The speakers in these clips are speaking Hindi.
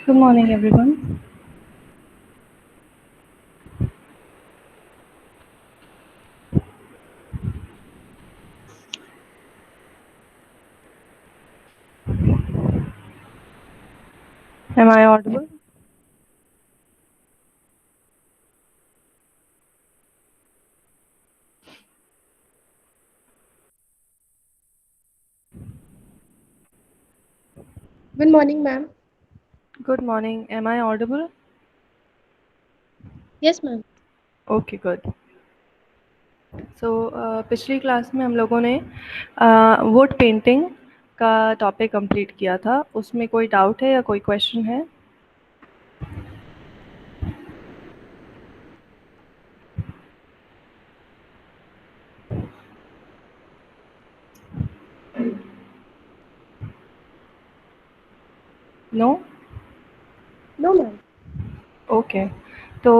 Good morning, everyone. Am I audible? Good morning, ma'am. Good morning. Am I audible? Yes, ma'am. Okay good. So पिछली क्लास में हम लोगों ने वुड पेंटिंग का टॉपिक कंप्लीट किया था। उसमें कोई डाउट है या कोई क्वेश्चन है? नो? No, ma'am. ओके। तो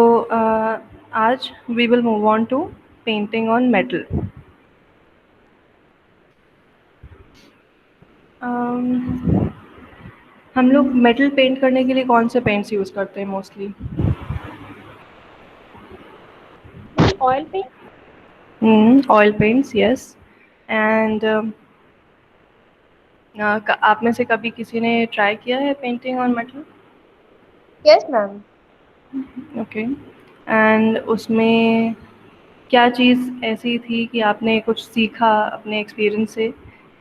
आज we will move on to painting on metal. हम लोग मेटल पेंट करने के लिए कौन से पेंट्स यूज़ करते हैं mostly? Ma'am, oil paint? Oil paints, yes. And आप में से कभी किसी ने ट्राई किया है painting on metal? Yes, ma'am. Okay. And उसमें क्या चीज़ ऐसी थी कि आपने कुछ सीखा अपने एक्सपीरियंस से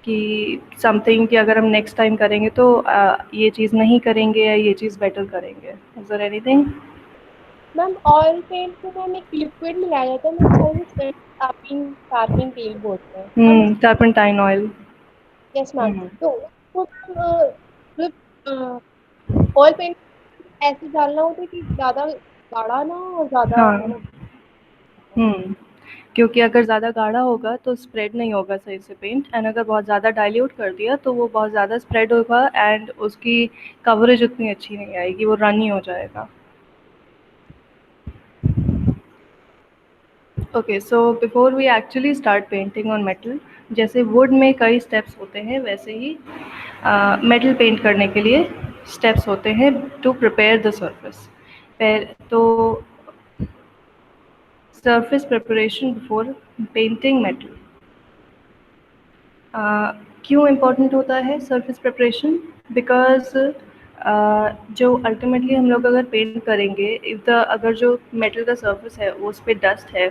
कि समथिंग कि अगर हम नेक्स्ट टाइम करेंगे तो ये चीज़ नहीं करेंगे या ये चीज़ बेटर करेंगे? Is there anything? Ma'am oil paint में मैम एक लिक्विड मिलाया जाता है मैम शायद उसे टार्पिन तेल बोलते हैं हम उस टर्पेंटाइन ऑयल। यस मैम हुँ, तो उसको मतलब ऑयल पेंट ऐसे डालना होता है कि ज्यादा गाढ़ा ना हो और ज्यादा हाँ। मतलब हुँ, क्योंकि अगर ज़्यादा गाढ़ा होगा तो स्प्रेड नहीं होगा सही से पेंट, एंड अगर बहुत ज़्यादा डाइल्यूट कर दिया तो वो बहुत ज़्यादा स्प्रेड होगा एंड उसकी कवरेज उतनी अच्छी नहीं आएगी, वो रनी हो जाएगा। Okay, so before we actually start painting on metal, जैसे वुड में कई स्टेप्स होते हैं वैसे ही मेटल पेंट करने के लिए स्टेप्स होते हैं टू प्रिपेयर द सरफेस। तो surface preparation before painting metal. क्यों इम्पोर्टेंट होता है सरफेस प्रिपरेशन? बिकॉज जो अल्टीमेटली हम लोग अगर पेंट करेंगे, इफ़ द अगर जो मेटल का सरफेस है वो उस पे डस्ट है,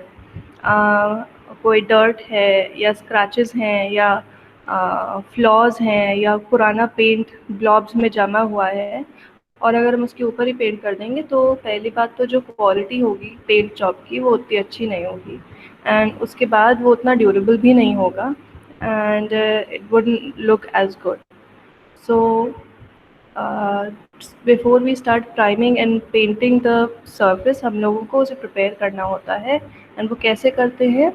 कोई डर्ट है या स्क्रैचेस हैं या फ्लॉज हैं या पुराना पेंट ब्लॉब्स में जमा हुआ है, और अगर हम उसके ऊपर ही पेंट कर देंगे तो पहली बात तो जो क्वालिटी होगी पेंट जॉब की वो उतनी अच्छी नहीं होगी, एंड उसके बाद वो उतना ड्यूरेबल भी नहीं होगा, and it wouldn't look as good. So before we start priming and painting the surface, हम लोगों को उसे प्रिपेयर करना होता है, एंड वो कैसे करते हैं?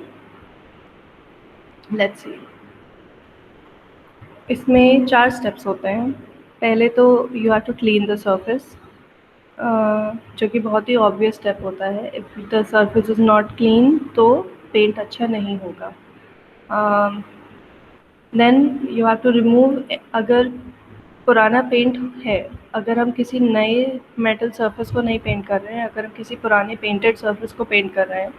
Let's see. इसमें 4 स्टेप्स होते हैं। पहले तो you have to clean the surface, जो कि बहुत ही ऑब्वियस स्टेप होता है। If the surface is not clean तो पेंट अच्छा नहीं होगा। Then you have to remove, अगर पुराना पेंट है, अगर हम किसी नए मेटल सरफेस को नहीं पेंट कर रहे हैं, अगर हम किसी पुराने पेंटेड सरफेस को पेंट कर रहे हैं,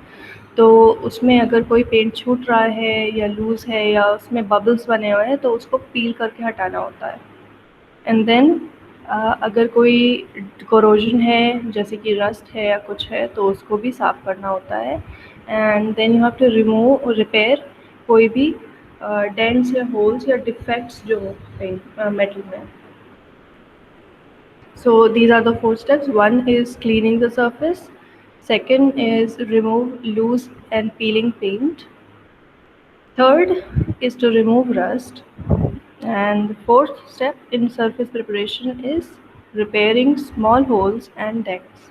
तो उसमें अगर कोई पेंट छूट रहा है या लूज़ है या उसमें बबल्स बने हुए हैं तो उसको पील करके हटाना होता है। एंड देन अगर कोई कोरोजन है जैसे कि रस्ट है या कुछ है तो उसको भी साफ़ करना होता है, and then you have to remove repair कोई भी डेंट्स या होल्स या डिफेक्ट्स जो होते हैं मेटल में। So these are the 4 steps. One is cleaning the surface. Second is remove loose and peeling paint. Third is to remove rust. And the fourth step in surface preparation is repairing small holes and dents.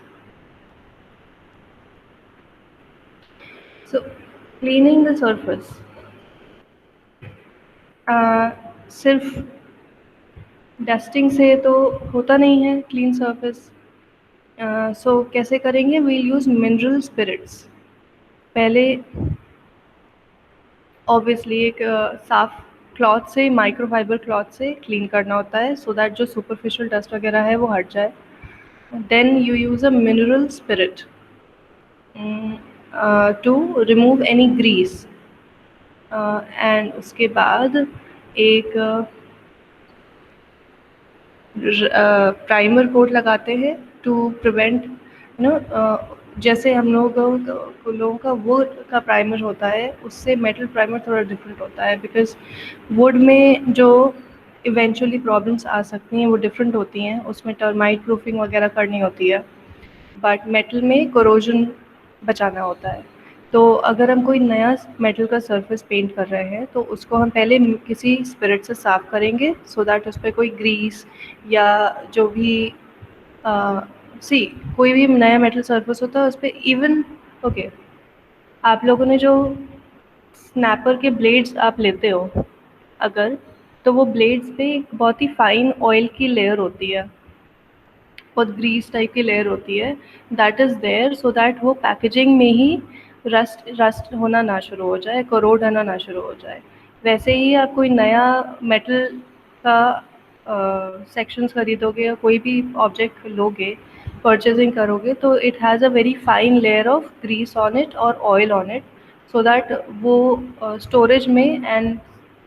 So cleaning the surface. सिर्फ डस्टिंग से तो होता नहीं है क्लीन सरफेस। सो कैसे करेंगे? We'll use mineral spirits. पहले ऑब्वियसली एक साफ़ क्लॉथ से, माइक्रोफाइबर क्लॉथ से क्लीन करना होता है सो दैट जो सुपरफिशियल डस्ट वगैरह है वो हट जाए। Then you use a mineral spirit to remove any grease. And उसके बाद एक प्राइमर कोट लगाते हैं टू प्रिवेंट जैसे हम लोगों का वुड का प्राइमर होता है, उससे मेटल प्राइमर थोड़ा डिफरेंट होता है, बिकॉज वुड में जो इवेंचुअली प्रॉब्लम्स आ सकती हैं वो डिफरेंट होती हैं, उसमें टर्माइट प्रूफिंग वगैरह करनी होती है, बट मेटल में कोरोजन बचाना होता है। तो अगर हम कोई नया मेटल का सरफेस पेंट कर रहे हैं तो उसको हम पहले किसी स्पिरिट से साफ़ करेंगे, सो दैट उस पर कोई ग्रीस या जो भी कोई भी नया मेटल सरफेस होता है उस पर इवन ओके, आप लोगों ने जो स्नैपर के ब्लेड्स आप लेते हो अगर, तो वो ब्लेड्स पे एक बहुत ही फाइन ऑयल की लेयर होती है, बहुत ग्रीस टाइप की लेयर होती है, that is there so that वो पैकेजिंग में ही रस्ट होना ना शुरू हो जाए, करोड आना ना शुरू हो जाए। वैसे ही आप कोई नया मेटल का सेक्शंस खरीदोगे या कोई भी ऑब्जेक्ट लोगे, परचेजिंग करोगे, तो it has a very fine layer of grease on it और oil on it, so that वो स्टोरेज में एंड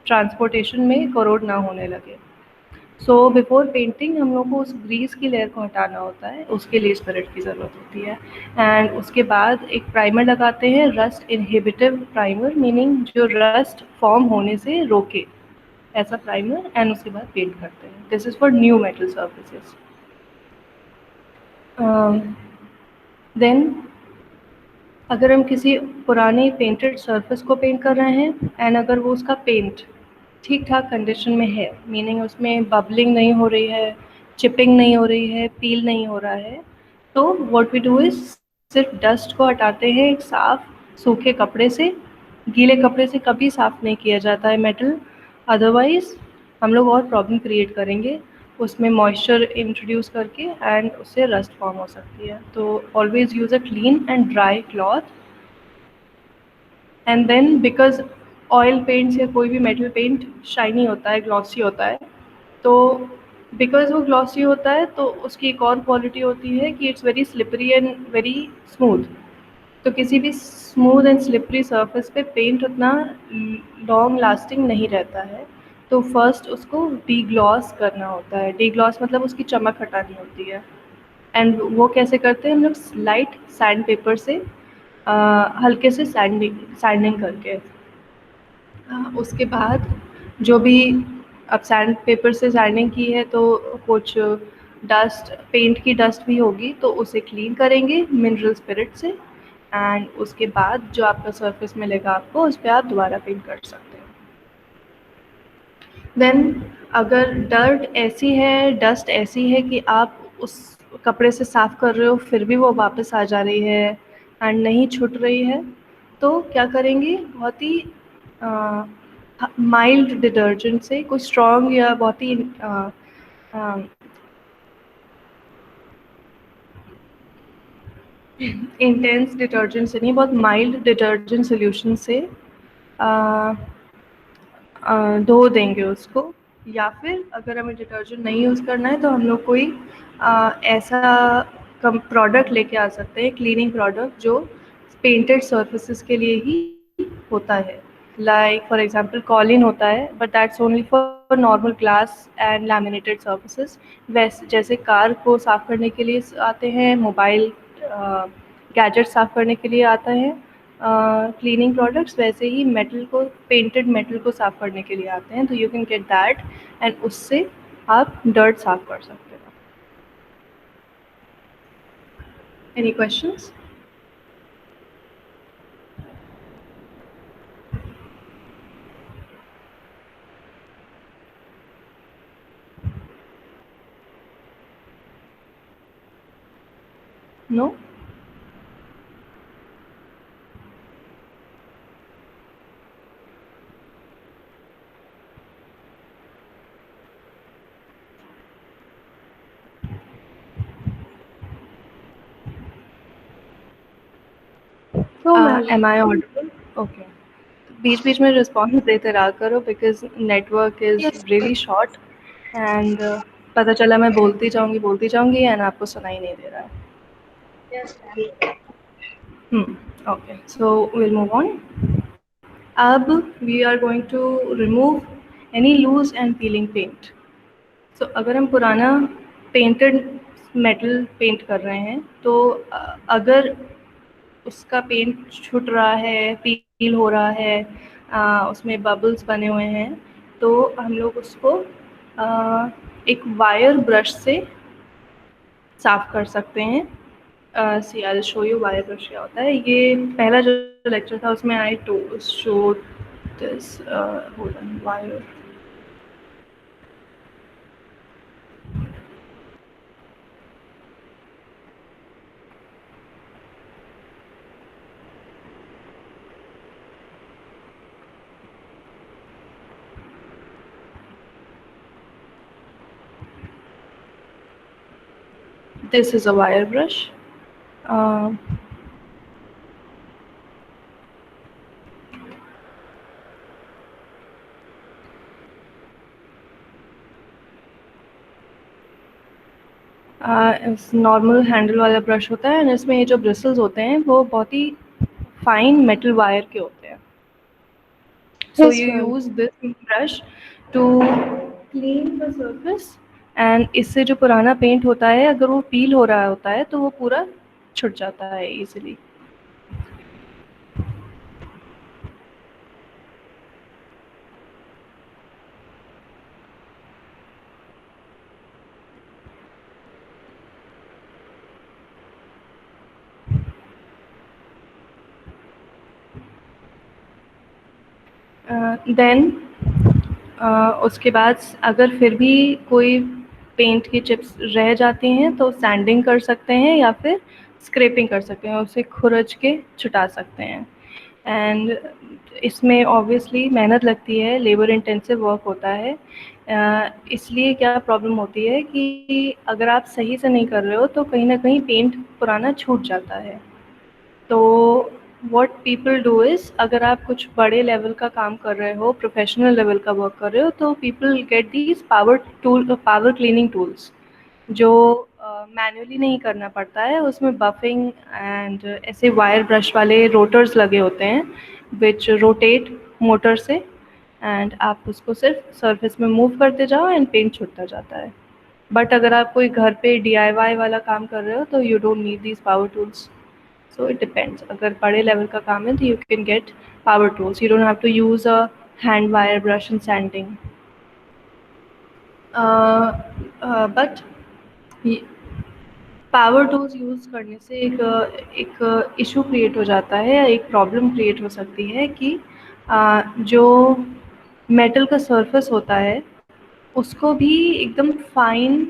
ट्रांसपोर्टेशन में करोड ना होने लगे। सो बिफोर पेंटिंग हम लोग को उस ग्रीस की लेयर को हटाना होता है, उसके लिए स्पिरिट की ज़रूरत होती है। एंड उसके बाद एक प्राइमर लगाते हैं, रस्ट इनहिबिटिव प्राइमर, मीनिंग जो रस्ट फॉर्म होने से रोके, ऐसा प्राइमर, एंड उसके बाद पेंट करते हैं। This is for new metal surfaces. Then अगर हम किसी पुराने पेंटेड सरफेस को पेंट कर रहे हैं एंड अगर वो उसका पेंट ठीक ठाक कंडीशन में है, मीनिंग उसमें बबलिंग नहीं हो रही है, चिपिंग नहीं हो रही है, पील नहीं हो रहा है, तो व्हाट वी डू इज़ सिर्फ डस्ट को हटाते हैं एक साफ़ सूखे कपड़े से। गीले कपड़े से कभी साफ़ नहीं किया जाता है मेटल, अदरवाइज़ हम लोग और प्रॉब्लम क्रिएट करेंगे उसमें मॉइस्चर इंट्रोड्यूस करके, एंड उससे रस्ट फॉर्म हो सकती है। तो always use a clean and dry cloth. And then because oil paints या कोई भी मेटल पेंट शाइनी होता है, ग्लॉसी होता है, तो बिकॉज वो ग्लॉसी होता है तो उसकी एक और क्वालिटी होती है कि it's very slippery and very smooth. तो किसी भी स्मूथ एंड स्लिपरी सरफेस पे पेंट उतना लॉन्ग लास्टिंग नहीं रहता है, तो फर्स्ट उसको डीग्लॉस करना होता है। डीग्लॉस मतलब उसकी चमक हटानी होती है, एंड वो कैसे करते हैं हम लोग, लाइट सैंड पेपर से हल्के से सैंडिंग करके। उसके बाद जो भी अब सैंड पेपर से सैंडिंग की है तो कुछ डस्ट, पेंट की डस्ट भी होगी, तो उसे क्लीन करेंगे मिनरल स्पिरिट से, एंड उसके बाद जो आपका सरफेस मिलेगा आपको, उस पर आप दोबारा पेंट कर सकते हैं। देन अगर डस्ट ऐसी है कि आप उस कपड़े से साफ़ कर रहे हो फिर भी वो वापस आ जा रही है एंड नहीं छूट रही है, तो क्या करेंगे, बहुत ही माइल्ड डिटर्जेंट से, कोई स्ट्रॉन्ग या बहुत ही इंटेंस डिटर्जेंट से नहीं, बहुत माइल्ड डिटर्जेंट सोल्यूशन से धो देंगे उसको। या फिर अगर हमें डिटर्जेंट नहीं यूज़ करना है तो हम लोग कोई ऐसा प्रोडक्ट लेके आ सकते हैं, क्लीनिंग प्रोडक्ट जो पेंटेड सर्फेसेस के लिए ही होता है, लाइक फॉर एग्जांपल कॉलिन होता है, but that's only for normal glass and laminated surfaces. वैसे जैसे कार को साफ़ करने के लिए आते हैं, मोबाइल गैजेट साफ़ करने के लिए आता है क्लीनिंग प्रोडक्ट्स, वैसे ही मेटल को, पेंटेड मेटल को साफ़ करने के लिए आते हैं, तो you can get that, and उससे आप डर्ट साफ़ कर सकते हो। Any questions? No? Am I audible? Okay, बीच बीच में रिस्पॉन्स देते रहा करो because network is really short, and पता चला मैं बोलती जाऊँगी एंड आपको सुनाई नहीं दे रहा है। Okay, so will move on. अब we are going to remove any loose and peeling paint. So अगर हम पुराना पेंटेड मेटल पेंट कर रहे हैं तो अगर उसका पेंट छूट रहा है, पील हो रहा है, उसमें बबल्स बने हुए हैं, तो हम लोग उसको एक वायर ब्रश से साफ़ कर सकते हैं। See I will show you wire brush क्या होता है। ये पहला जो लेक्चर था उसमें I to show this hold on wire. This is a wire brush. Normal handle वाला ब्रश होता है एंड इसमें ये जो ब्रिसल्स होते हैं वो बहुत ही फाइन मेटल वायर के होते हैं। So Yes, you ma'am. use this brush to clean the surface and इससे जो पुराना पेंट होता है अगर वो पील हो रहा होता है तो वो पूरा छुट जाता है इजीली। देन उसके बाद अगर फिर भी कोई पेंट की चिप्स रह जाती हैं तो सैंडिंग कर सकते हैं या फिर स्क्रैपिंग कर सकते हैं, उसे खुरच के छुटा सकते हैं। एंड इसमें ऑब्वियसली मेहनत लगती है, लेबर इंटेंसिव वर्क होता है। इसलिए क्या प्रॉब्लम होती है कि अगर आप सही से नहीं कर रहे हो तो कहीं न कहीं पेंट पुराना छूट जाता है। तो व्हाट पीपल डू इज़ अगर आप कुछ बड़े लेवल का काम कर रहे हो, प्रोफेशनल लेवल का वर्क कर रहे हो, तो people get these power cleaning tools जो मैन्युअली नहीं करना पड़ता है। उसमें बफिंग एंड ऐसे वायर ब्रश वाले रोटर्स लगे होते हैं विच रोटेट मोटर से एंड आप उसको सिर्फ सरफेस में मूव करते जाओ एंड पेंट छूटता जाता है। बट अगर आप कोई घर पे DIY वाला काम कर रहे हो तो you don't need these power tools. So it depends, अगर बड़े लेवल का काम है तो you can get power tools, you don't have to use a hand wire brush and sanding. But power tools use करने से एक इशू क्रिएट हो जाता है, एक प्रॉब्लम क्रिएट हो सकती है कि जो मेटल का सरफेस होता है उसको भी एकदम फाइन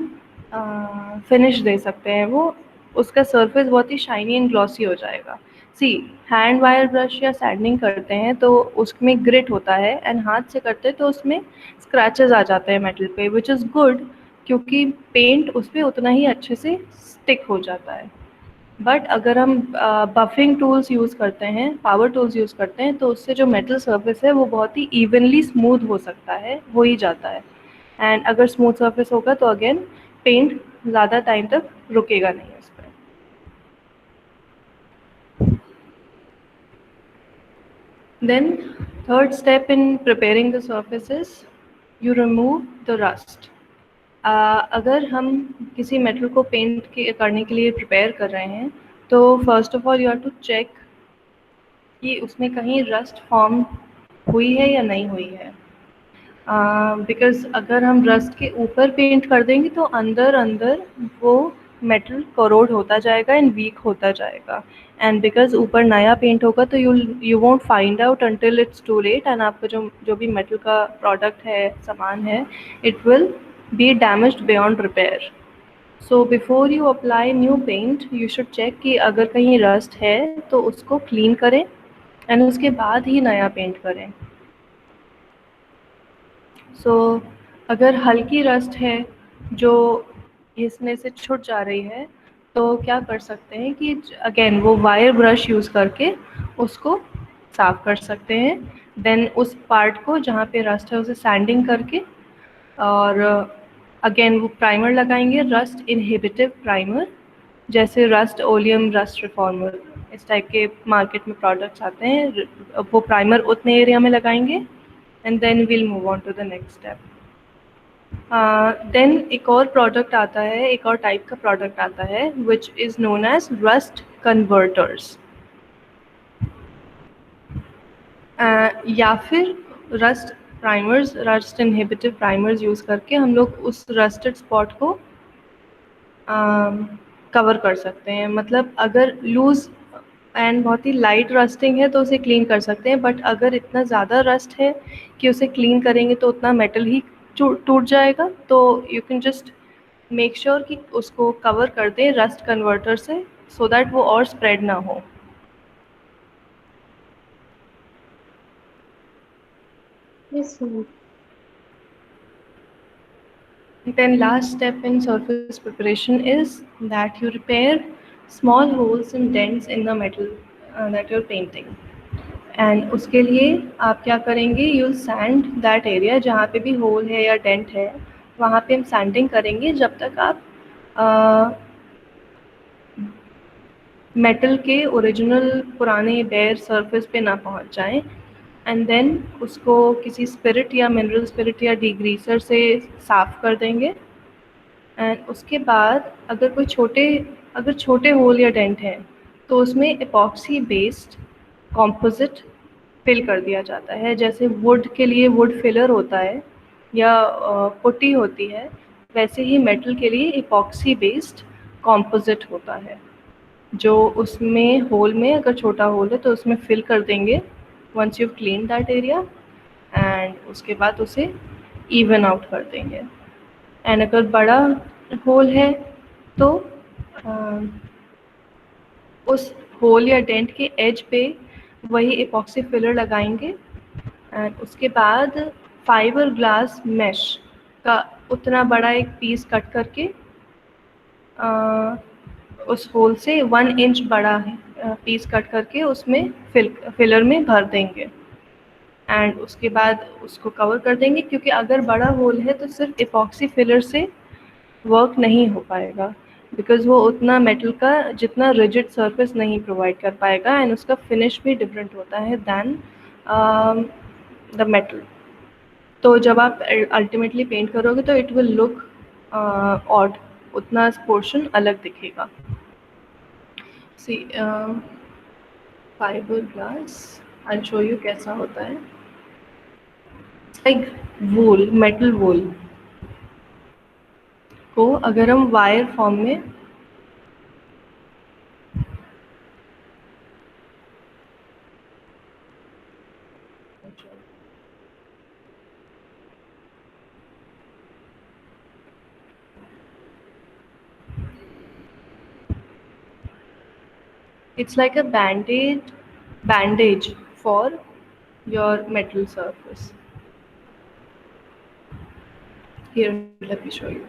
फिनिश दे सकते हैं वो, उसका सरफेस बहुत ही शाइनी एंड ग्लॉसी हो जाएगा। सी हैंड वायर ब्रश या सैंडिंग करते हैं तो उसमें ग्रिट होता है एंड हाथ से करते हैं तो उसमें स्क्रैचेस आ जाते हैं मेटल पे, विच इज़ गुड क्योंकि पेंट उस पर उतना ही अच्छे से स्टिक हो जाता है। बट अगर हम बफिंग टूल्स यूज़ करते हैं, पावर टूल्स यूज़ करते हैं, तो उससे जो मेटल सरफेस है वो बहुत ही इवनली स्मूथ हो सकता है, हो ही जाता है। एंड अगर स्मूथ सरफेस होगा तो अगेन पेंट ज़्यादा टाइम तक रुकेगा नहीं उस पर। Then third step in preparing the surface is you remove the rust। अगर हम किसी मेटल को पेंट करने के लिए प्रिपेयर कर रहे हैं तो first of all you have to check कि उसमें कहीं रस्ट फॉर्म हुई है या नहीं हुई है। बिकॉज़ अगर हम रस्ट के ऊपर पेंट कर देंगे तो अंदर अंदर वो मेटल करोड होता जाएगा एंड वीक होता जाएगा। एंड बिकॉज़ ऊपर नया पेंट होगा तो you won't find out until it's too late and आपका जो भी मेटल का प्रोडक्ट है, सामान है, it will be damaged beyond repair. So before you apply new paint you should check कि अगर कहीं रस्ट है तो उसको क्लीन करें एंड उसके बाद ही नया पेंट करें। सो अगर हल्की रस्ट है जो घिसने से छूट जा रही है तो क्या कर सकते हैं कि अगेन वो वायर ब्रश यूज़ करके उसको साफ़ कर सकते हैं। देन उस पार्ट को जहाँ पे रस्ट है उसे सैंडिंग करके और अगेन वो प्राइमर लगाएंगे, रस्ट इनहिबिटिव प्राइमर, जैसे रस्ट ओलियम, रस्ट रिफॉर्मर, इस टाइप के मार्केट में प्रोडक्ट्स आते हैं। वो प्राइमर उतने एरिया में लगाएंगे and then will move on to the next step. Then एक और प्रोडक्ट आता है, एक और टाइप का प्रोडक्ट आता है which is known as rust converters, या फिर rust primers, rust inhibitive primers use करके हम लोग उस रस्टेड स्पॉट को कवर कर सकते हैं। मतलब अगर लूज़ एंड बहुत ही लाइट रस्टिंग है तो उसे क्लीन कर सकते हैं, बट अगर इतना ज़्यादा रस्ट है कि उसे क्लीन करेंगे तो उतना मेटल ही टूट जाएगा, तो you can just make sure कि उसको कवर कर दें रस्ट कन्वर्टर से, सो दैट वो और स्प्रेड ना हो। Yes, ma'am. Then last step in surface preparation is that you repair small holes and dents in the metal that you're painting. And उसके लिए आप क्या करेंगे, यू सैंड दैट एरिया, जहाँ पे भी होल है या डेंट है वहाँ पे हम सैंडिंग करेंगे जब तक आप मेटल के ओरिजिनल पुराने बेयर सरफेस पे ना पहुँच जाएं। एंड देन उसको किसी स्पिरिट या मिनरल स्पिरिट या डिग्रीसर से साफ़ कर देंगे। एंड उसके बाद अगर छोटे होल या डेंट हैं तो उसमें एपॉक्सी बेस्ड कॉम्पोजिट फिल कर दिया जाता है। जैसे वुड के लिए वुड फिलर होता है या पुट्टी होती है, वैसे ही मेटल के लिए एपॉक्सी बेस्ड कॉम्पोजिट होता है, जो उसमें होल में अगर छोटा होल है तो उसमें फिल कर देंगे once you clean that area, and उसके बाद उसे इवन आउट कर देंगे। एंड अगर बड़ा होल है तो उस होल या डेंट के एज पे वही एपॉक्सी फिलर लगाएंगे। एंड उसके बाद फाइबर ग्लास मैश का उतना बड़ा एक पीस कट करके उस होल से 1 इंच बड़ा पीस कट करके उसमें फिलर में भर देंगे। एंड उसके बाद उसको कवर कर देंगे, क्योंकि अगर बड़ा होल है तो सिर्फ एपॉक्सी फिलर से वर्क नहीं हो पाएगा, बिकॉज़ वो उतना मेटल का जितना रिजिड सरफेस नहीं प्रोवाइड कर पाएगा, एंड उसका फिनिश भी डिफरेंट होता है दैन द मेटल। तो जब आप अल्टीमेटली पेंट करोगे तो इट विल लुक ऑड, उतना पोर्शन अलग दिखेगा। See fibre glass, I show you कैसा होता है। लाइक वूल, मेटल वूल को अगर हम वायर फॉर्म में it's like a bandage for your metal surface. Here, let me show you.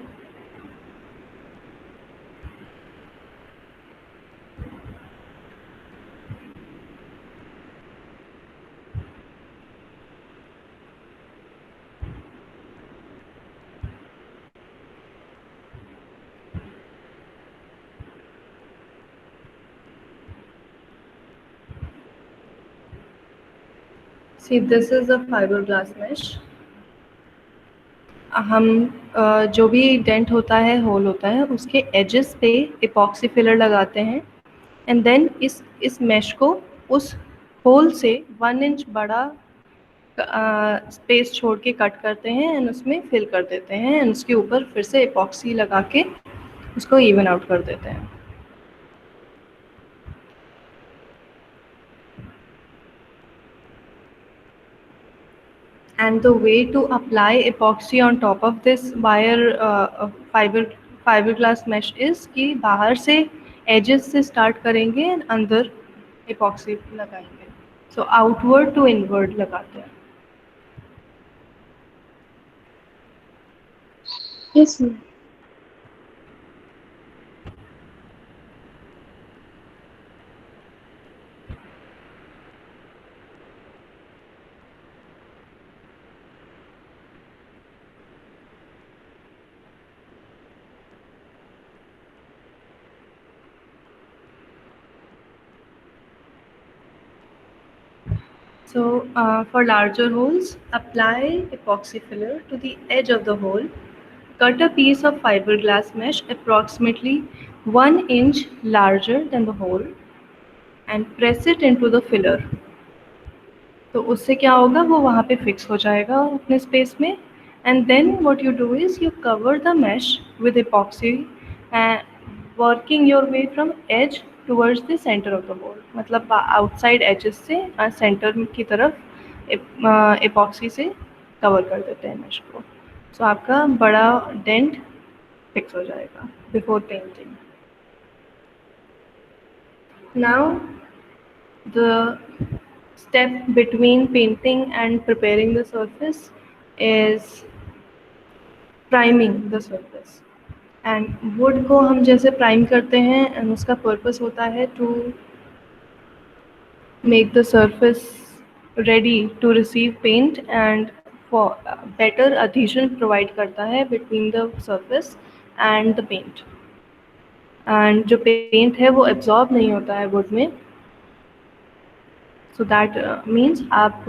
See, this is a fiberglass mesh. हम जो भी डेंट होता है, होल होता है, उसके एजेस पे इपॉक्सी फिलर लगाते हैं, एंड देन इस मेश को उस होल से 1 इंच बड़ा स्पेस छोड़ के कट करते हैं एंड उसमें फिल कर देते हैं, एंड उसके ऊपर फिर से इपॉक्सी लगा के उसको इवन आउट कर देते हैं। And the way to apply epoxy on top of this fiberglass mesh is कि बाहर से edges से start करेंगे and अंदर epoxy लगाएंगे, so outward to inward लगाते हैं। Yes, ma'am. For larger holes, apply epoxy filler to the edge of the hole. Cut a piece of fiberglass mesh approximately 1 inch larger than the hole and press it into the filler. तो उससे क्या होगा, वो वहाँ पे फिक्स हो जाएगा अपने स्पेस में. And then what you do is you cover the mesh with epoxy and working your way from edge towards the centre of the hole. मतलब आउटसाइड एजेस से सेंटर की तरफ epoxy से कवर कर देते हैं मैश को. सो आपका बड़ा डेंट फिक्स हो जाएगा before painting. Now the step between painting and preparing the surface is priming the surface. And would को हम जैसे प्राइम करते हैं एंड उसका पर्पस होता है to make the surface ready to receive paint and for better adhesion provide करता है between the surface and the paint. And जो पेंट है वो एब्जॉर्ब नहीं होता है वुड में. सो दैट मीन्स आप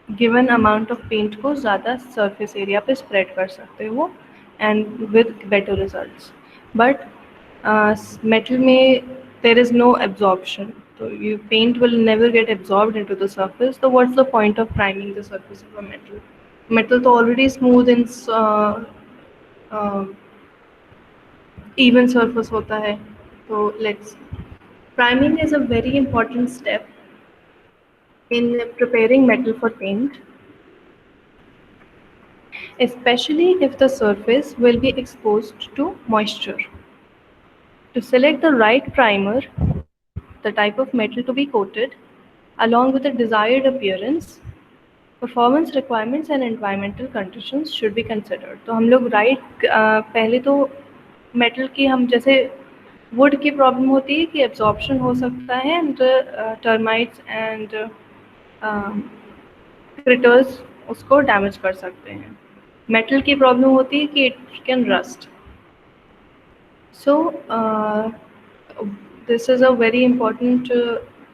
गिवन अमाउंट ऑफ पेंट को ज़्यादा सरफेस एरिया पे स्प्रेड कर सकते हो and with better results. But metal में देर इज़ नो एब्जॉर्प्शन, तो you paint will never get absorbed into the surface. तो what's the point of priming the surface of a metal? Metal तो already smooth in even surface होता है. तो let's priming is a very important step in preparing metal for paint, especially if the surface will be exposed to moisture. To select the right primer, the type of metal to be coated, along with the desired appearance, performance requirements and environmental conditions should be considered. तो हम लोग पहले तो मेटल की हम जैसे वुड की प्रॉब्लम होती है कि एब्जॉर्प्शन हो सकता है एंड टर्माइट्स एंड क्रिटर्स उसको डैमेज कर सकते हैं. मेटल की प्रॉब्लम होती है कि it can rust. So this is a very important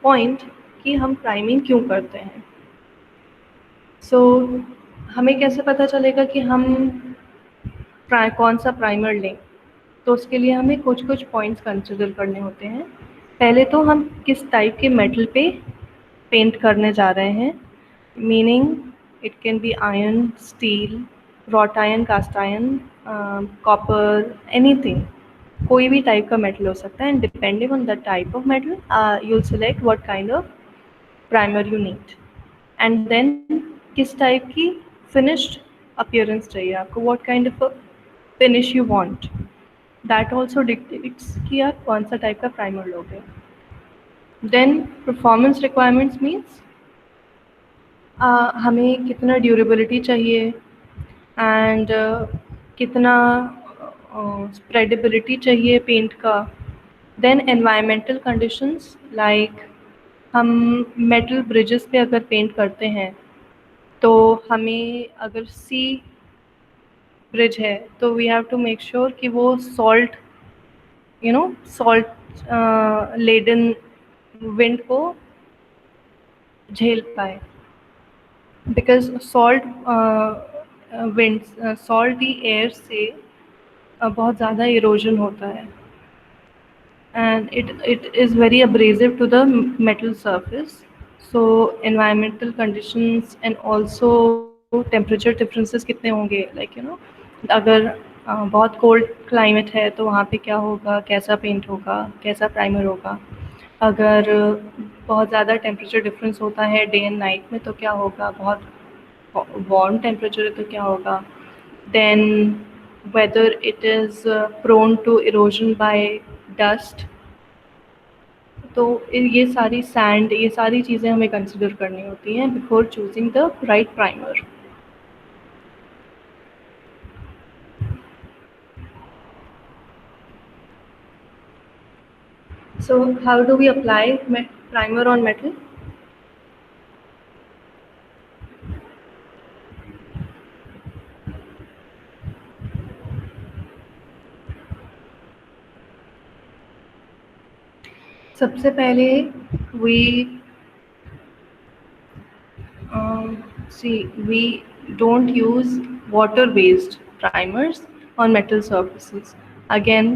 point कि हम प्राइमिंग क्यों करते हैं. सो हमें कैसे पता चलेगा कि हम कौन सा प्राइमर लें? तो उसके लिए हमें कुछ कुछ पॉइंट्स कंसिडर करने होते हैं. पहले तो हम किस टाइप के मेटल पे पेंट करने जा रहे हैं, meaning it can be iron, steel, wrought iron, cast iron, copper, anything. कोई भी टाइप का मेटल हो सकता है and depending on the type of metal you will select what kind of primer you need. And then किस टाइप की फिनिश्ड अपीयरेंस चाहिए आपको, what kind of finish you want. That also dictates कि आप कौन सा टाइप का प्राइमर लोगे. देन परफॉर्मेंस रिक्वायरमेंट्स मीन्स हमें कितना ड्यूरेबिलिटी चाहिए एंड कितना स्प्रेडेबिलिटी चाहिए पेंट का. देन एनवायरमेंटल कंडीशंस लाइक हम मेटल ब्रिजेस पे अगर पेंट करते हैं तो हमें अगर सी ब्रिज है तो we have to make sure कि वो सॉल्ट लेडन विंड को झेल पाए, बिकॉज सॉल्टी एयर से बहुत ज़्यादा इरोजन होता है and it is very abrasive to the metal surface. So environmental conditions and also temperature differences कितने होंगे, अगर बहुत कोल्ड क्लाइमेट है तो वहाँ पे क्या होगा, कैसा पेंट होगा, कैसा प्राइमर होगा. अगर बहुत ज़्यादा टेम्परेचर डिफरेंस होता है डे एंड नाइट में तो क्या होगा, बहुत वार्म टेम्परेचर है तो क्या होगा. Then whether it is prone to erosion by dust. तो ये सारी सैंड, ये सारी चीज़ें हमें कंसिडर करनी होती हैं before choosing the right primer. So how do we apply primer on metal? सबसे पहले we See, we don't use water-based primers on metal surfaces. Again,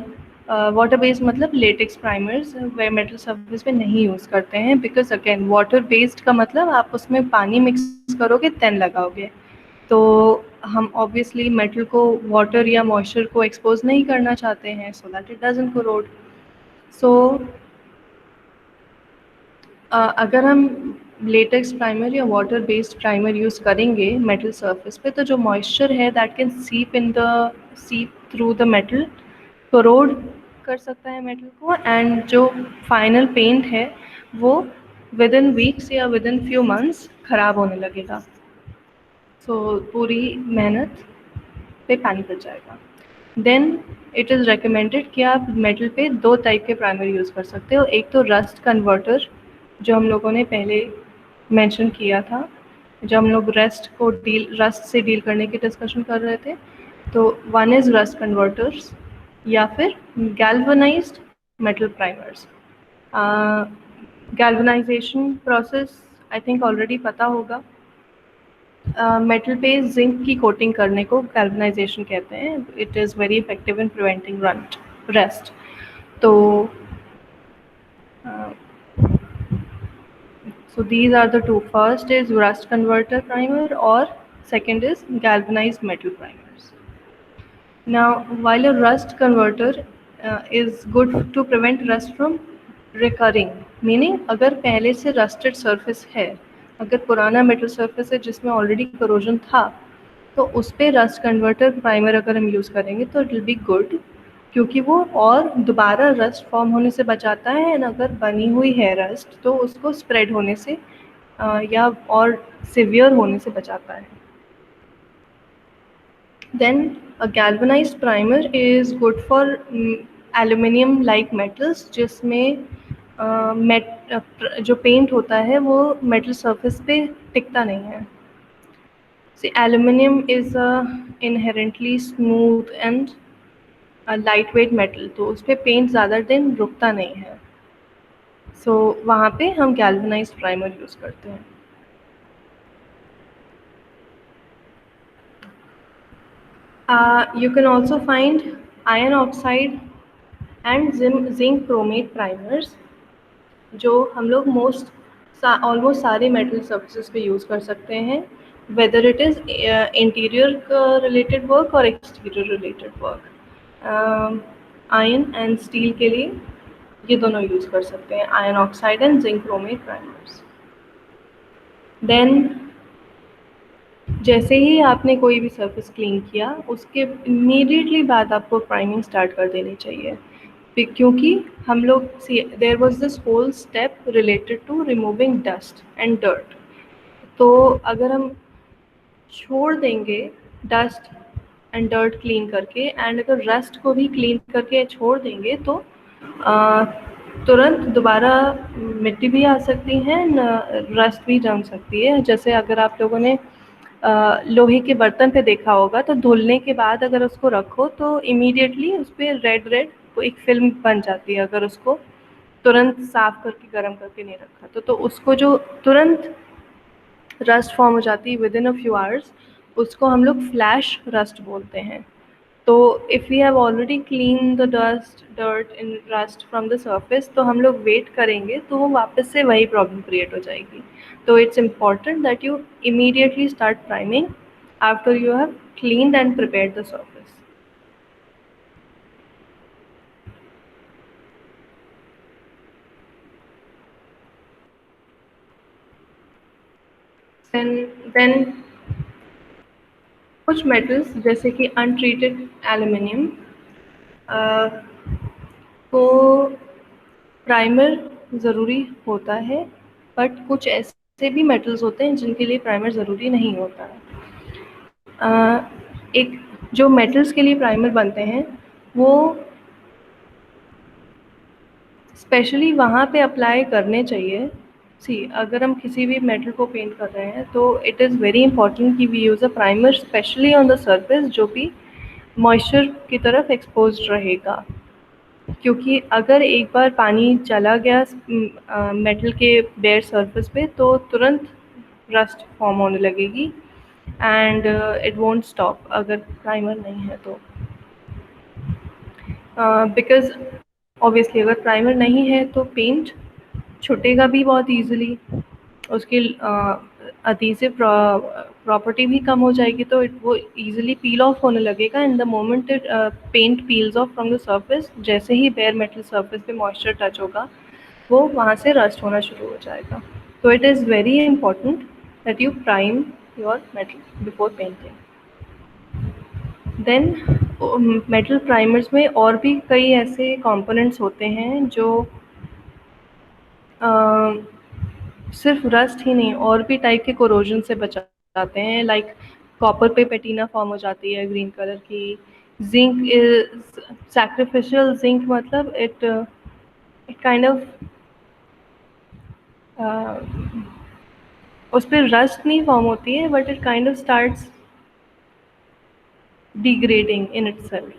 water-based मतलब latex primers वे metal surface पे नहीं यूज़ करते हैं, because again water-based का मतलब आप उसमें पानी मिक्स करोगे then लगाओगे, तो हम obviously metal को water या moisture को expose नहीं करना चाहते हैं so that it doesn't corrode. So अगर हम लेटेक्स प्राइमर या वाटर बेस्ड प्राइमर यूज़ करेंगे मेटल सरफेस पे, तो जो मॉइस्चर है दैट कैन सीप थ्रू द मेटल, कोरोड कर सकता है मेटल को, एंड जो फाइनल पेंट है वो विद इन वीक्स या विद इन फ्यू मंथ्स ख़राब होने लगेगा। सो पूरी मेहनत पे पानी पड़ जाएगा। देन इट इज़ रिकमेंडेड कि आप मेटल पे 2 टाइप के प्राइमर यूज़ कर सकते हो। एक तो रस्ट कन्वर्टर, जो हम लोगों ने पहले मेंशन किया था, जब हम लोग रस्ट से डील करने की डिस्कशन कर रहे थे। तो वन इज़ रस्ट कन्वर्टर्स या फिर galvanised metal primers. Galvanisation process I think already पता होगा। मेटल पे जिंक की कोटिंग करने को गैल्वनाइजेशन कहते हैं। It is very effective in preventing rust. तो so these are the two. First is rust converter primer, or second is galvanized metal primers. Now, while a rust converter is good to prevent rust from recurring, meaning अगर पहले से rusted surface है, अगर पुराना metal surface है जिसमें already corrosion था, तो उस पर rust converter primer अगर हम use करेंगे तो it will be good, क्योंकि वो और दोबारा रस्ट फॉर्म होने से बचाता है, एंड अगर बनी हुई है रस्ट तो उसको स्प्रेड होने से या और सिवियर होने से बचाता है। Then a galvanised primer is good for aluminium like metals, जिसमें जो पेंट होता है वो मेटल सरफेस पे टिकता नहीं है। See aluminium is inherently smooth and light weight metal, तो उस पर पेंट ज़्यादा दिन रुकता नहीं है। सो वहाँ पे हम गैल्वनाइज्ड प्राइमर यूज़ करते हैं। You can also find iron oxide and zinc chromate primers, जो हम लोग ऑलमोस्ट सारे मेटल सर्फेसेस पे यूज़ कर सकते हैं, whether it is interior related work और exterior related work. Iron and steel के लिए ये दोनों यूज़ कर सकते हैं, iron oxide and zinc chromate primers. Then जैसे ही आपने कोई भी सरफेस क्लीन किया, उसके इमीडिएटली बाद आपको प्राइमिंग स्टार्ट कर देनी चाहिए, क्योंकि हम लोग there was this whole step related to removing dust and dirt. तो अगर हम छोड़ देंगे डस्ट एंड डर्ट क्लीन करके, एंड अगर रस्ट को भी क्लीन करके छोड़ देंगे, तो तुरंत दोबारा मिट्टी भी आ सकती है, रस्ट भी जम सकती है। जैसे अगर आप लोगों ने लोहे के बर्तन पे देखा होगा, तो धुलने के बाद अगर उसको रखो तो इमीडिएटली उस पर रेड एक फिल्म बन जाती है, अगर उसको तुरंत साफ करके गर्म करके नहीं रखा तो उसको जो तुरंत रस्ट फॉर्म हो जाती है within a few hours, उसको हम लोग फ्लैश रस्ट बोलते हैं। तो if we have already clean the dirt in rust from the surface, तो हम लोग वेट करेंगे तो वो वापस से वही प्रॉब्लम क्रिएट हो जाएगी। तो it's important that you immediately start priming after you have cleaned and prepared the surface. then कुछ मेटल्स जैसे कि अनट्रीटेड एल्यूमिनियम को प्राइमर ज़रूरी होता है, बट कुछ ऐसे भी मेटल्स होते हैं जिनके लिए प्राइमर ज़रूरी नहीं होता है। एक जो मेटल्स के लिए प्राइमर बनते हैं वो स्पेशली वहाँ पे अप्लाई करने चाहिए। अगर हम किसी भी मेटल को पेंट कर रहे हैं तो इट इज़ वेरी इंपॉर्टेंट कि we use a primer specially on the surface जो भी मॉइस्चर की तरफ एक्सपोज्ड रहेगा, क्योंकि अगर एक बार पानी चला गया मेटल के बेयर सरफेस पे तो तुरंत रस्ट फॉर्म होने लगेगी एंड इट वोंट स्टॉप अगर प्राइमर नहीं है तो। बिकॉज़ ऑब्वियसली अगर प्राइमर नहीं है तो पेंट छूटेगा भी बहुत ईज़िली, उसकी एडहेसिव प्रॉपर्टी भी कम हो जाएगी, तो वो ईज़िली पील ऑफ होने लगेगा and the moment it paint peels off from the surface, जैसे ही बेयर मेटल सरफेस पे मॉइस्चर टच होगा, वो वहाँ से रस्ट होना शुरू हो जाएगा। तो it is very important that you prime your metal before painting. Then metal primers में और भी कई ऐसे कंपोनेंट्स होते हैं जो सिर्फ रस्ट ही नहीं और भी टाइप के कोरोजन से बचाते हैं। लाइक कॉपर पे पैटिना फॉर्म हो जाती है ग्रीन कलर की। जिंक इज सैक्रिफिशियल जिंक, मतलब इट इट काइंड ऑफ उस पर रस्ट नहीं फॉर्म होती है but it kind of starts degrading in itself.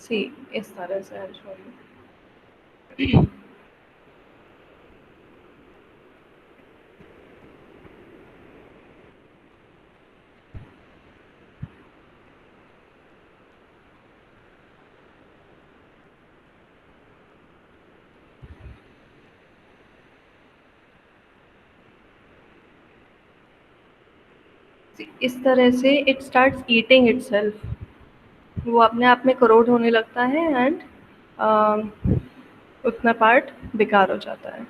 See इस तरह से इस तरह से इट स्टार्ट्स ईटिंग इटसेल्फ, वो अपने आप में करोड होने लगता है एंड उतना पार्ट बेकार हो जाता है।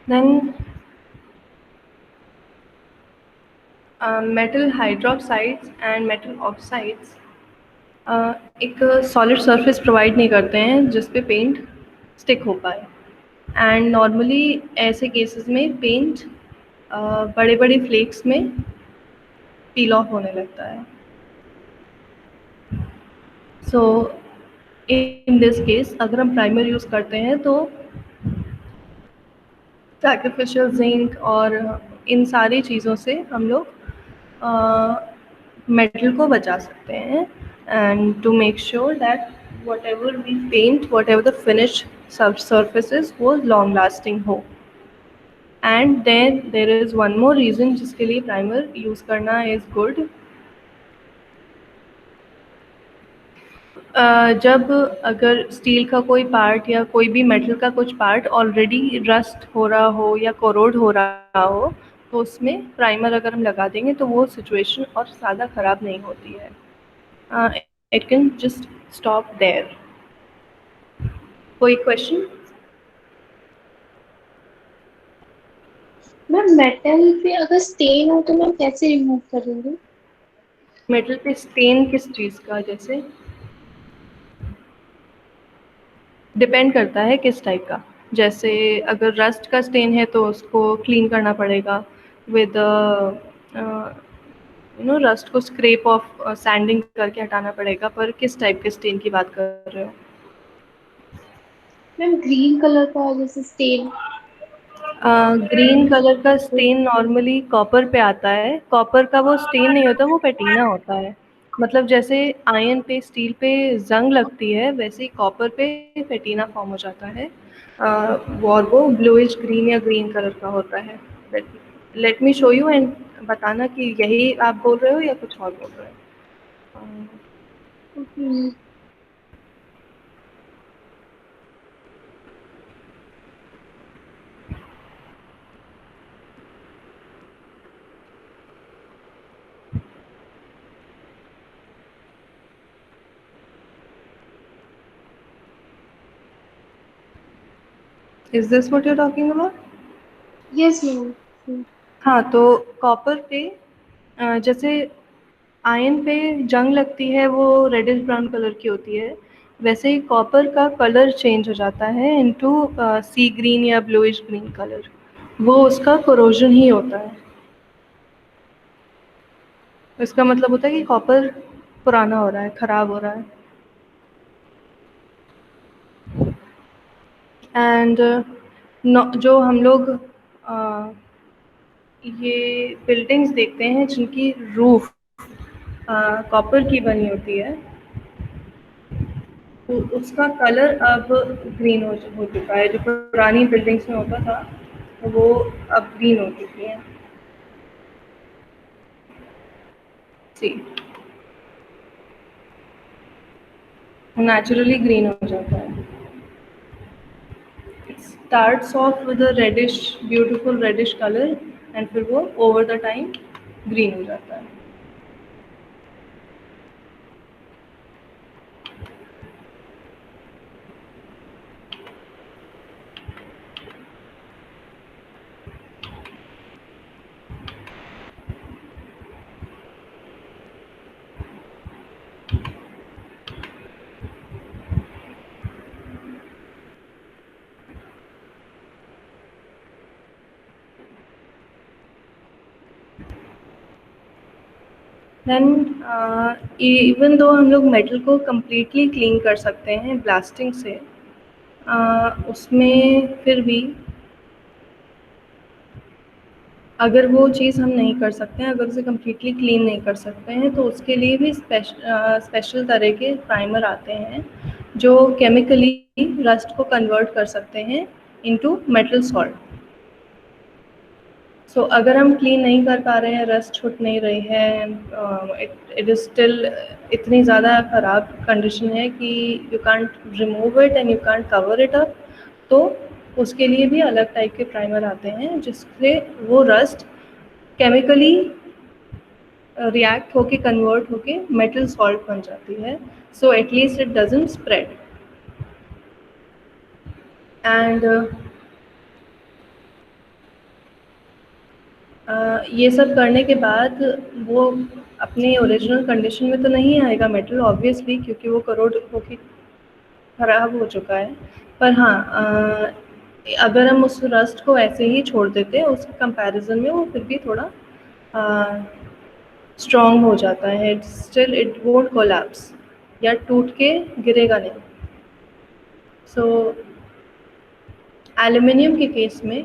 Then metal hydroxides and metal oxides एक सॉलिड सरफेस प्रोवाइड नहीं करते हैं जिस पे पेंट स्टिक हो पाए। एंड नॉर्मली ऐसे केसेस में पेंट बड़े बड़े फ्लेक्स में पील ऑफ होने लगता है। सो इन दिस केस अगर हम प्राइमर यूज़ करते हैं तो सैक्रिफिशियल जिंक और इन सारी चीज़ों से हम लोग मेटल को बचा सकते हैं and to make sure that whatever we paint, whatever the finish surfaces वो लॉन्ग लास्टिंग हो। And then there is one more reason जिसके लिए प्राइमर यूज़ करना इज़ गुड। जब अगर स्टील का कोई पार्ट या कोई भी मेटल का कुछ पार्ट ऑलरेडी रस्ट हो रहा हो या कोरोड हो रहा हो, तो उसमें प्राइमर अगर हम लगा देंगे तो वो सिचुएशन और ज़्यादा ख़राब नहीं होती है। It can just stop there. कोई क्वेश्चन? मैम मेटल पे अगर स्टेन हो तो मैम कैसे रिमूव करेंगे? मेटल पे स्टेन किस चीज़ का? जैसे डिपेंड करता है किस टाइप का। जैसे अगर रस्ट का स्टेन है तो उसको क्लीन करना पड़ेगा विद रस्ट को स्क्रैप ऑफ सैंडिंग करके हटाना पड़ेगा। पर किस टाइप के स्टेन की बात कर रहे हो? मैम ग्रीन कलर का जैसे स्टेन। ग्रीन कलर का स्टेन नॉर्मली कॉपर पे आता है। कॉपर का वो स्टेन नहीं होता, वो पैटीना होता है। मतलब जैसे आयरन पे स्टील पे जंग लगती है, वैसे ही कॉपर पे पैटीना फॉर्म हो जाता है। और वो ब्लूइश ग्रीन या ग्रीन कलर का होता है। Let me show you and बताना कि यही आप बोल रहे हो या कुछ और बोल रहे हो। हम्म। Is this what you're talking about? Yes, ma'am. Hmm. हाँ, तो कॉपर पे जैसे आयन पे जंग लगती है, वो रेडिश ब्राउन कलर की होती है, वैसे ही कॉपर का कलर चेंज हो जाता है इनटू सी ग्रीन या ब्लूइश ग्रीन कलर। वो उसका कोरोजन ही होता है। इसका मतलब होता है कि कॉपर पुराना हो रहा है, ख़राब हो रहा है। एंड जो हम लोग ये बिल्डिंग्स देखते हैं जिनकी रूफ कॉपर की बनी होती है, तो उसका कलर अब ग्रीन हो चुका है। जो पुरानी बिल्डिंग्स में होता था, तो वो अब ग्रीन हो चुकी हैं। जी, नेचुरली ग्रीन हो जाता है। It starts off with a reddish, beautiful reddish colour, and फिर वो ओवर द टाइम ग्रीन हो जाता है। देन इवन दो हम लोग मेटल को कम्प्लीटली क्लीन कर सकते हैं ब्लास्टिंग से, उसमें फिर भी अगर वो चीज़ हम नहीं कर सकते हैं, अगर उसे कम्प्लीटली क्लीन नहीं कर सकते हैं, तो उसके लिए भी स्पेशल तरह के प्राइमर आते हैं जो केमिकली रस्ट को कन्वर्ट कर सकते हैं इनटू मेटल सॉल्ट। सो अगर हम क्लीन नहीं कर पा रहे हैं, रस्ट छूट नहीं रही है, इट इज़ स्टिल इतनी ज़्यादा ख़राब कंडीशन है कि you can't remove it and you can't cover it up, तो उसके लिए भी अलग टाइप के प्राइमर आते हैं जिससे वो रस्ट केमिकली रिएक्ट होके कन्वर्ट होके मेटल सॉल्ट बन जाती है, so at least it doesn't spread. And ये सब करने के बाद वो अपने ओरिजिनल कंडीशन में तो नहीं आएगा मेटल ऑब्वियसली, क्योंकि वो करोड़ होके ख़राब हो चुका है। पर हाँ, अगर हम उस रस्ट को ऐसे ही छोड़ देते हैं, उस कंपैरिजन में वो फिर भी थोड़ा स्ट्रॉन्ग हो जाता है। स्टिल इट वोंट कोलैप्स, या टूट के गिरेगा नहीं। सो एल्युमिनियम के केस में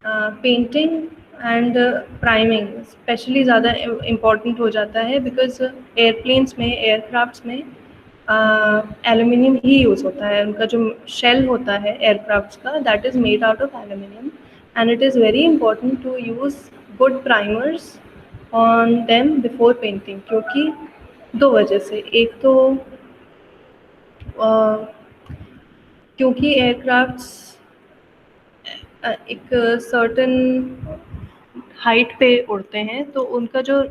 पेंटिंग एंड प्राइमिंग स्पेशली ज़्यादा इम्पॉर्टेंट हो जाता है, बिकॉज एयरप्लेन्स में, एयरक्राफ्ट्स में एल्युमिनियम ही यूज़ होता है। उनका जो शेल होता है एयरक्राफ्ट्स का, that is made out of aluminium, and it is very important to use good primers on them before painting, क्योंकि दो वजह से। एक तो क्योंकि एयरक्राफ्ट्स एक सर्टेन हाइट पे उड़ते हैं, तो उनका जो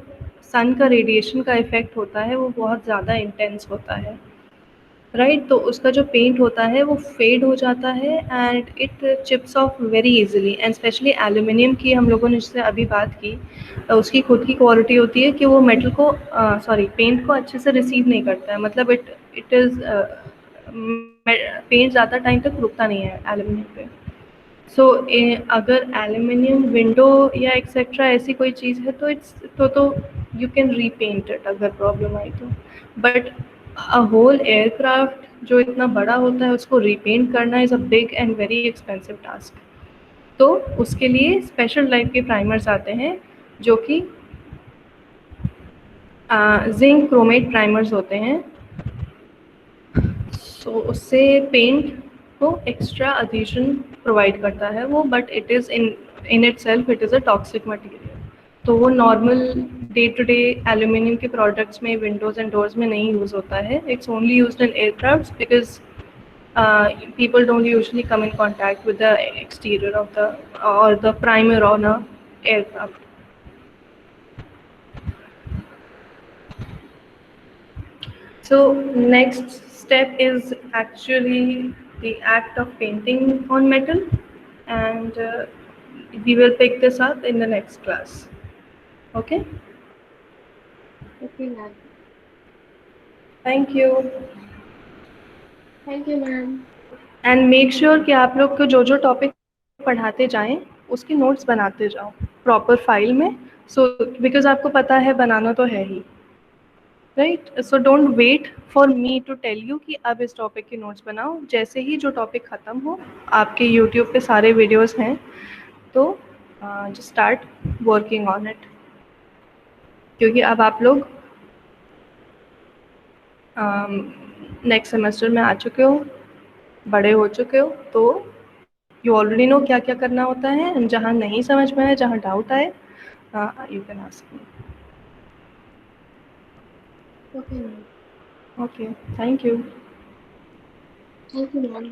सन का रेडिएशन का इफ़ेक्ट होता है वो बहुत ज़्यादा इंटेंस होता है, राइट? तो उसका जो पेंट होता है वो फेड हो जाता है, and it chips of very easily. And specially aluminium की हम लोगों ने जिससे अभी बात की, उसकी खुद की क्वालिटी होती है कि वो मेटल को पेंट को अच्छे से रिसीव नहीं करता है। मतलब इट इज़ पेंट ज़्यादा टाइम तक रुकता नहीं है एल्युमिनियम पे। सो अगर एल्युमिनियम विंडो या एक्सेट्रा ऐसी कोई चीज़ है, तो तो यू कैन रीपेंट इट अगर प्रॉब्लम आई तो। बट अ होल एयरक्राफ्ट जो इतना बड़ा होता है, उसको रीपेंट करना is a big and very expensive task. तो उसके लिए स्पेशल टाइप के प्राइमर्स आते हैं जो कि जिंक क्रोमेट प्राइमर्स होते हैं। सो उससे पेंट को एक्स्ट्रा अधेशन प्रोवाइड करता है वो, but it is in itself it is a toxic material. तो वो normal day to day aluminium के प्रोडक्ट्स में, विंडोज़ एंड डोर्स में नहीं यूज़ होता है। It's only used in aircrafts because people don't usually come in contact with the exterior of the or the primer on a aircraft. So next step is actually the act of painting on metal, and we will pick this up in the next class. Okay? Okay, ma'am. Thank you. Thank you, ma'am. And make sure कि आप लोग को जो टॉपिक पढ़ाते जाएं उसके नोट्स बनाते जाओ प्रॉपर फाइल में, सो बिकॉज आपको पता है बनाना तो है ही, right? So don't wait for me to tell you कि अब इस टॉपिक के नोट्स बनाओ। जैसे ही जो टॉपिक ख़त्म हो, आपके यूट्यूब पे सारे वीडियोस हैं, तो just start working on it, क्योंकि अब आप लोग नेक्स्ट सेमेस्टर में आ चुके हो, बड़े हो चुके हो, तो यू ऑलरेडी नो क्या क्या करना होता है, एंड जहाँ नहीं समझ में आए, जहाँ डाउट आए, you can ask me. Okay, ma'am. Okay, thank you. Thank you, ma'am.